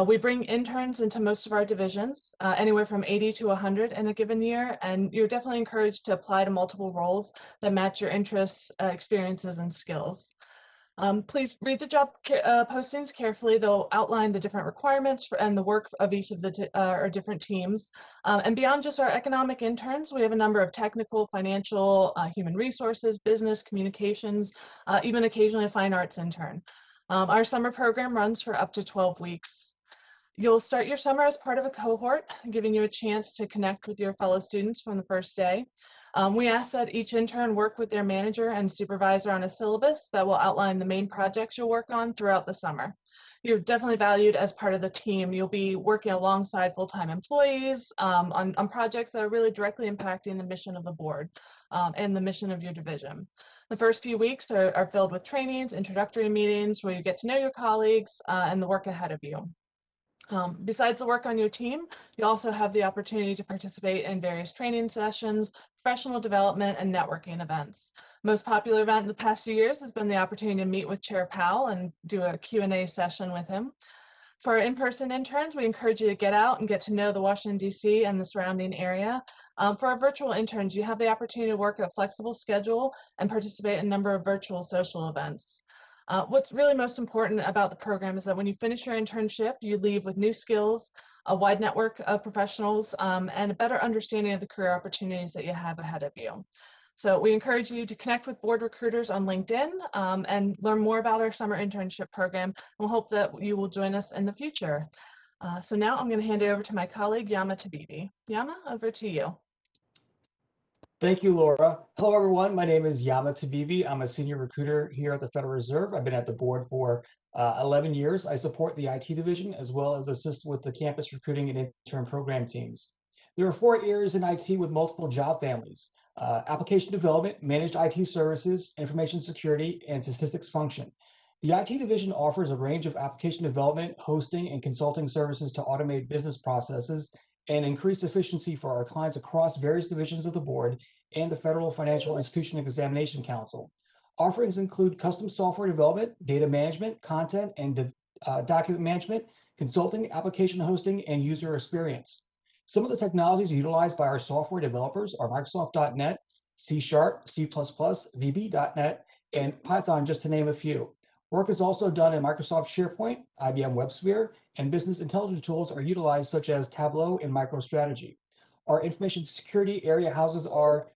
We bring interns into most of our divisions, anywhere from 80 to 100 in a given year, and you're definitely encouraged to apply to multiple roles that match your interests, experiences, and skills. Please read the job postings carefully. They'll outline the different requirements and the work of each of the our different teams. And beyond just our economic interns, we have a number of technical, financial, human resources, business, communications, even occasionally a fine arts intern. Our summer program runs for up to 12 weeks. You'll start your summer as part of a cohort, giving you a chance to connect with your fellow students from the first day. We ask that each intern work with their manager and supervisor on a syllabus that will outline the main projects you'll work on throughout the summer. You're definitely valued as part of the team. You'll be working alongside full-time employees on projects that are really directly impacting the mission of the board and the mission of your division. The first few weeks are filled with trainings, introductory meetings where you get to know your colleagues and the work ahead of you. Besides the work on your team, you also have the opportunity to participate in various training sessions, professional development, and networking events. Most popular event in the past few years has been the opportunity to meet with Chair Powell and do a Q&A session with him. For our in-person interns, we encourage you to get out and get to know the Washington, D.C. and the surrounding area. For our virtual interns, you have the opportunity to work a flexible schedule and participate in a number of virtual social events. What's really most important about the program is that when you finish your internship, you leave with new skills, a wide network of professionals, and a better understanding of the career opportunities that you have ahead of you. So we encourage you to connect with board recruiters on LinkedIn and learn more about our summer internship program. We'll hope that you will join us in the future. So now I'm going to hand it over to my colleague, YAMAH TABIBI. YAMAH, over to you. Thank you, Laura. Hello, everyone. My name is YAMAH TABIBI. I'm a senior recruiter here at the Federal Reserve. I've been at the board for 11 years. I support the IT division as well as assist with the campus recruiting and intern program teams. There are 4 areas in IT with multiple job families: application development, managed IT services, information security, and statistics function. The IT division offers a range of application development, hosting, and consulting services to automate business processes and increase efficiency for our clients across various divisions of the board and the Federal Financial Institution Examination Council. Offerings include custom software development, data management, content and document management, consulting, application hosting, and user experience. Some of the technologies utilized by our software developers are Microsoft.NET, C#, C++, VB.NET, and Python, just to name a few. Work is also done in Microsoft SharePoint, IBM WebSphere, and business intelligence tools are utilized such as Tableau and MicroStrategy. Our information security area houses our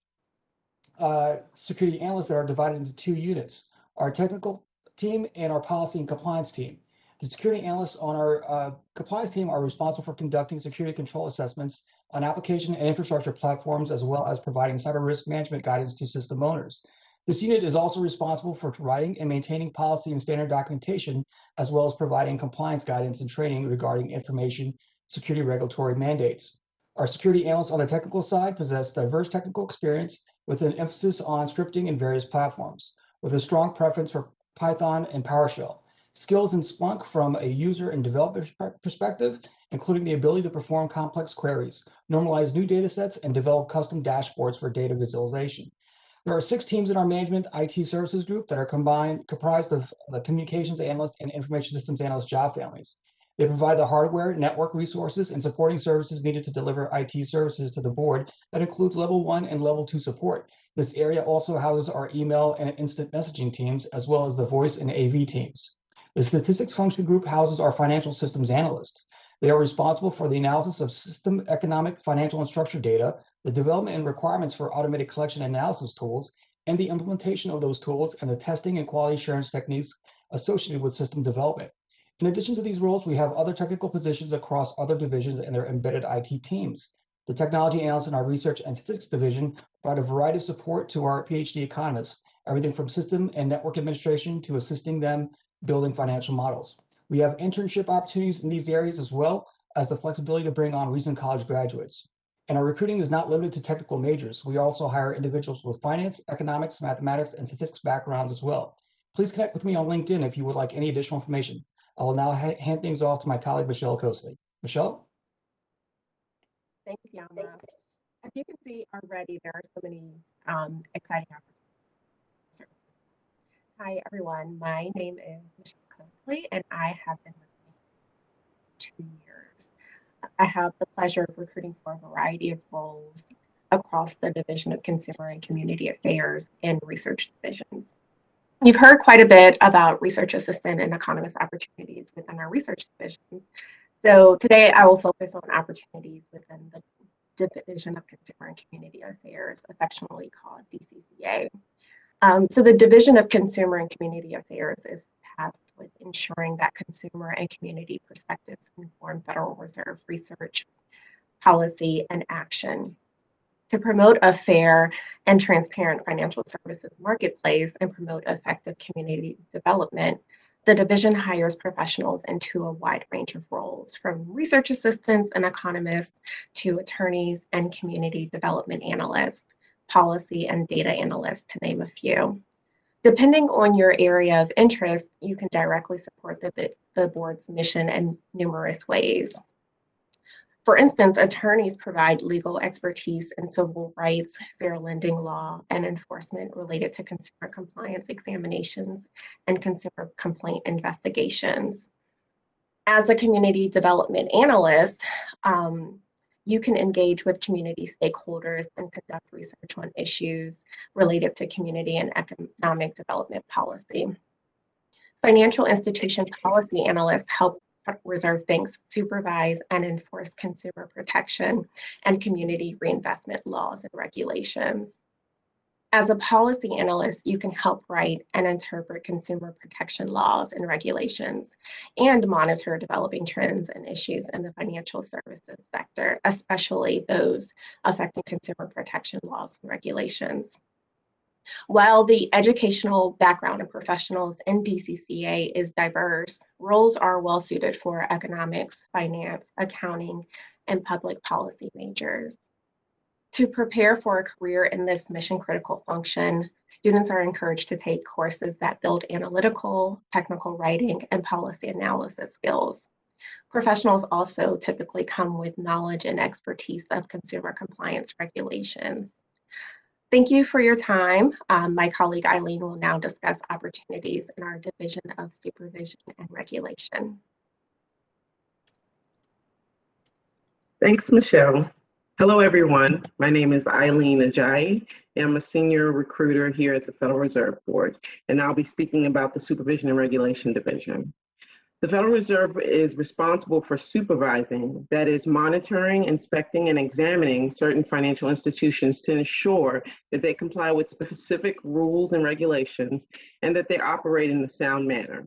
security analysts that are divided into 2 units: our technical team and our policy and compliance team. The security analysts on our compliance team are responsible for conducting security control assessments on application and infrastructure platforms, as well as providing cyber risk management guidance to system owners. This unit is also responsible for writing and maintaining policy and standard documentation, as well as providing compliance guidance and training regarding information security regulatory mandates. Our security analysts on the technical side possess diverse technical experience with an emphasis on scripting in various platforms, with a strong preference for Python and PowerShell. Skills in Splunk from a user and developer perspective, including the ability to perform complex queries, normalize new data sets, and develop custom dashboards for data visualization. There are 6 teams in our management IT services group that are comprised of the communications analyst and information systems analyst job families. They provide the hardware, network resources, and supporting services needed to deliver IT services to the board that includes level 1 and level 2 support. This area also houses our email and instant messaging teams, as well as the voice and AV teams. The statistics function group houses our financial systems analysts. They are responsible for the analysis of system, economic, financial, and structured data, the development and requirements for automated collection and analysis tools, and the implementation of those tools and the testing and quality assurance techniques associated with system development. In addition to these roles, we have other technical positions across other divisions and their embedded IT teams. The technology analysts in our research and statistics division provide a variety of support to our PhD economists, everything from system and network administration to assisting them building financial models. We have internship opportunities in these areas, as well as the flexibility to bring on recent college graduates. And our recruiting is not limited to technical majors. We also hire individuals with finance, economics, mathematics, and statistics backgrounds as well. Please connect with me on LinkedIn if you would like any additional information. I will now hand things off to my colleague, Michelle COSELY. Michelle? Thanks, YAMAH. As you can see already, there are so many exciting opportunities. Hi, everyone. My name is Michelle COSELY, and I have been recruiting 2 years. I have the pleasure of recruiting for a variety of roles across the Division of Consumer and Community Affairs and research divisions. You've heard quite a bit about research assistant and economist opportunities within our research division. So today I will focus on opportunities within the Division of Consumer and Community Affairs, affectionately called DCCA. So the Division of Consumer and Community Affairs is tasked with ensuring that consumer and community perspectives inform Federal Reserve research, policy, and action. To promote a fair and transparent financial services marketplace and promote effective community development, the division hires professionals into a wide range of roles, from research assistants and economists to attorneys and community development analysts, policy and data analysts, to name a few. Depending on your area of interest, you can directly support the board's mission in numerous ways. For instance, attorneys provide legal expertise in civil rights, fair lending law, and enforcement related to consumer compliance examinations and consumer complaint investigations. As a community development analyst, you can engage with community stakeholders and conduct research on issues related to community and economic development policy. Financial institution policy analysts help reserve banks supervise and enforce consumer protection and community reinvestment laws and regulations. As a policy analyst, you can help write and interpret consumer protection laws and regulations and monitor developing trends and issues in the financial services sector, especially those affecting consumer protection laws and regulations. While the educational background of professionals in DCCA is diverse, roles are well suited for economics, finance, accounting, and public policy majors. To prepare for a career in this mission-critical function, students are encouraged to take courses that build analytical, technical writing, and policy analysis skills. Professionals also typically come with knowledge and expertise of consumer compliance regulations. Thank you for your time. My colleague Eileen will now discuss opportunities in our Division of Supervision and Regulation. Thanks, Michelle. Hello, everyone. My name is Eileen Ajayi, and I'm a senior recruiter here at the Federal Reserve Board, and I'll be speaking about the Supervision and Regulation Division. The Federal Reserve is responsible for supervising, that is, monitoring, inspecting, and examining certain financial institutions to ensure that they comply with specific rules and regulations and that they operate in a sound manner.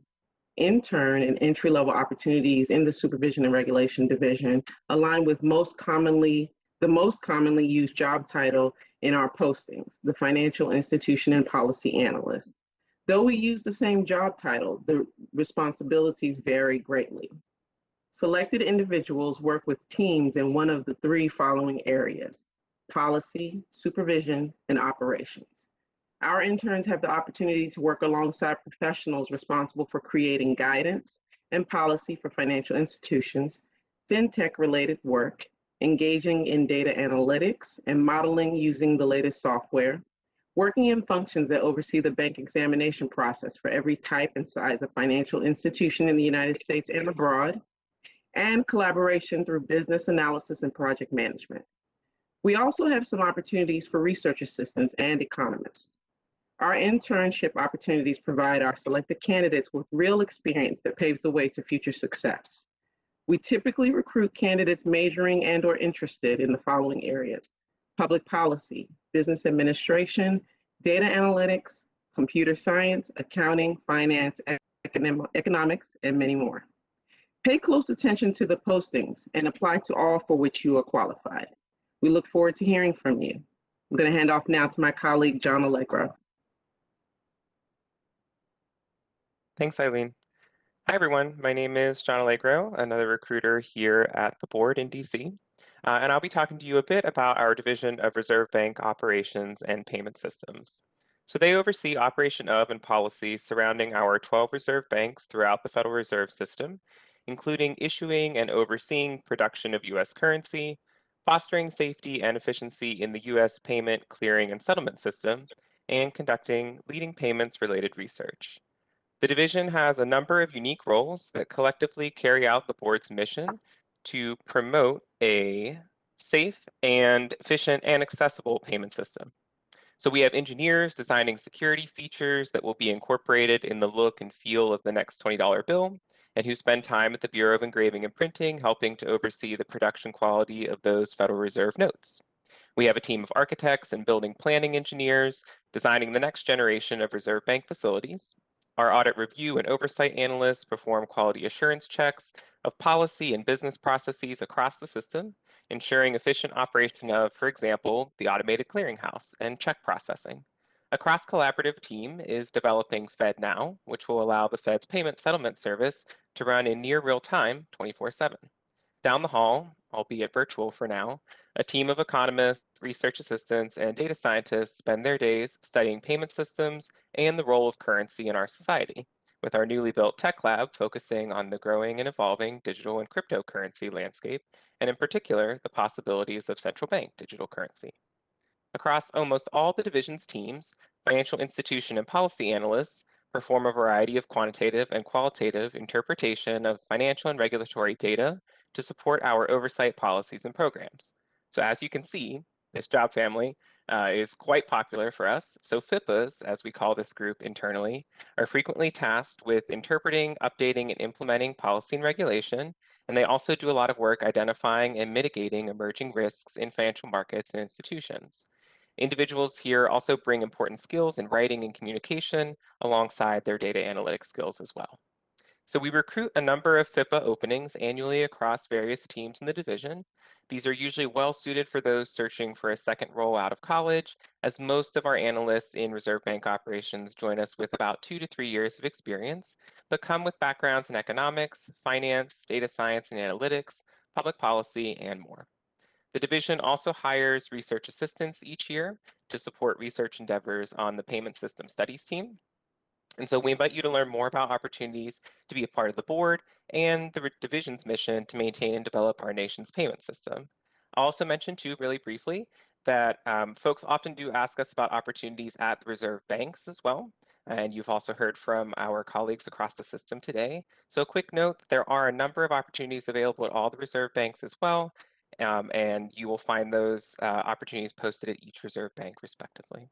Intern and entry-level opportunities in the Supervision and Regulation Division align with the most commonly used job title in our postings, the Financial Institution and Policy Analyst. Though we use the same job title, the responsibilities vary greatly. Selected individuals work with teams in one of the three following areas: policy, supervision, and operations. Our interns have the opportunity to work alongside professionals responsible for creating guidance and policy for financial institutions, fintech-related work, engaging in data analytics and modeling using the latest software, working in functions that oversee the bank examination process for every type and size of financial institution in the United States and abroad, and collaboration through business analysis and project management. We also have some opportunities for research assistants and economists. Our internship opportunities provide our selected candidates with real experience that paves the way to future success. We typically recruit candidates majoring and/or interested in the following areas: public policy, business administration, data analytics, computer science, accounting, finance, economics, and many more. Pay close attention to the postings and apply to all for which you are qualified. We look forward to hearing from you. I'm going to hand off now to my colleague, John Allegro. Thanks, Eileen. Hi, everyone. My name is John Allegro, another recruiter here at the board in DC. And I'll be talking to you a bit about our Division of Reserve Bank Operations and Payment Systems. So they oversee operation of and policy surrounding our 12 reserve banks throughout the Federal Reserve System, including issuing and overseeing production of U.S. currency, fostering safety and efficiency in the U.S. payment, clearing, and settlement system, and conducting leading payments-related research. The division has a number of unique roles that collectively carry out the board's mission to promote a safe and efficient and accessible payment system. So we have engineers designing security features that will be incorporated in the look and feel of the next $20 bill, and who spend time at the Bureau of Engraving and Printing helping to oversee the production quality of those Federal Reserve notes. We have a team of architects and building planning engineers designing the next generation of reserve bank facilities. Our audit review and oversight analysts perform quality assurance checks of policy and business processes across the system, ensuring efficient operation of, for example, the automated clearinghouse and check processing. A cross-collaborative team is developing FedNow, which will allow the Fed's payment settlement service to run in near real time 24/7. Down the hall, albeit virtual for now, a team of economists, research assistants, and data scientists spend their days studying payment systems and the role of currency in our society, with our newly built tech lab focusing on the growing and evolving digital and cryptocurrency landscape and in particular, the possibilities of central bank digital currency. Across almost all the division's teams, financial institution and policy analysts perform a variety of quantitative and qualitative interpretation of financial and regulatory data to support our oversight policies and programs. So as you can see, this job family is quite popular for us. So FIPPAs, as we call this group internally, are frequently tasked with interpreting, updating, and implementing policy and regulation. And they also do a lot of work identifying and mitigating emerging risks in financial markets and institutions. Individuals here also bring important skills in writing and communication alongside their data analytics skills as well. So we recruit a number of FIPPA openings annually across various teams in the division. These are usually well suited for those searching for a second role out of college, as most of our analysts in Reserve Bank operations join us with about 2 to 3 years of experience, but come with backgrounds in economics, finance, data science and analytics, public policy, and more. The division also hires research assistants each year to support research endeavors on the payment system studies team. And so we invite you to learn more about opportunities to be a part of the board and the division's mission to maintain and develop our nation's payment system. I'll also mention too, really briefly, that folks often do ask us about opportunities at the reserve banks as well. And you've also heard from our colleagues across the system today. So a quick note, there are a number of opportunities available at all the reserve banks as well. And you will find those opportunities posted at each reserve bank respectively.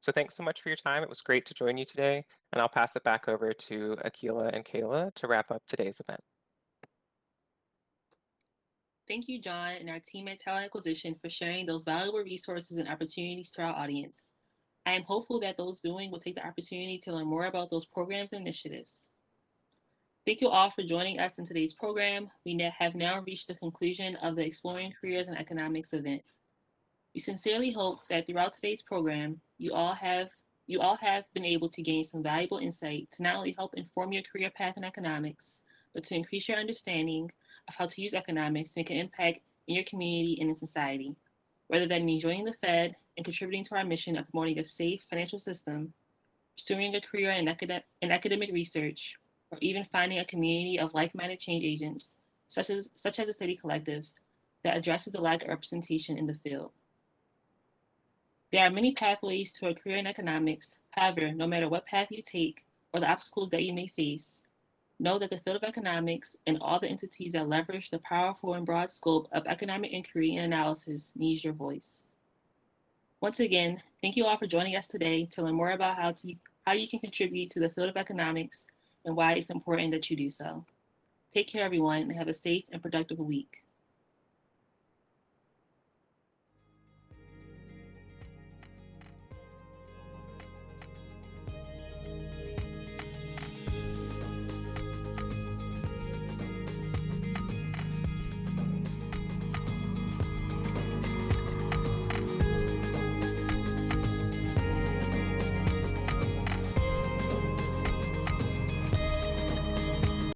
So thanks so much for your time. It was great to join you today, and I'll pass it back over to Akila and KAYLA to wrap up today's event. Thank you, John, and our team at Talent Acquisition for sharing those valuable resources and opportunities to our audience. I am hopeful that those viewing will take the opportunity to learn more about those programs and initiatives. Thank you all for joining us in today's program. We have now reached the conclusion of the Exploring Careers in Economics event. We sincerely hope that throughout today's program, you all have been able to gain some valuable insight to not only help inform your career path in economics, but to increase your understanding of how to use economics to make an impact in your community and in society. Whether that means joining the Fed and contributing to our mission of promoting a safe financial system, pursuing a career in academic research, or even finding a community of like-minded change agents, such as the Sadie Collective, that addresses the lack of representation in the field. There are many pathways to a career in economics. However, no matter what path you take or the obstacles that you may face, know that the field of economics and all the entities that leverage the powerful and broad scope of economic inquiry and analysis needs your voice. Once again, thank you all for joining us today to learn more about how you can contribute to the field of economics and why it's important that you do so. Take care, everyone, and have a safe and productive week.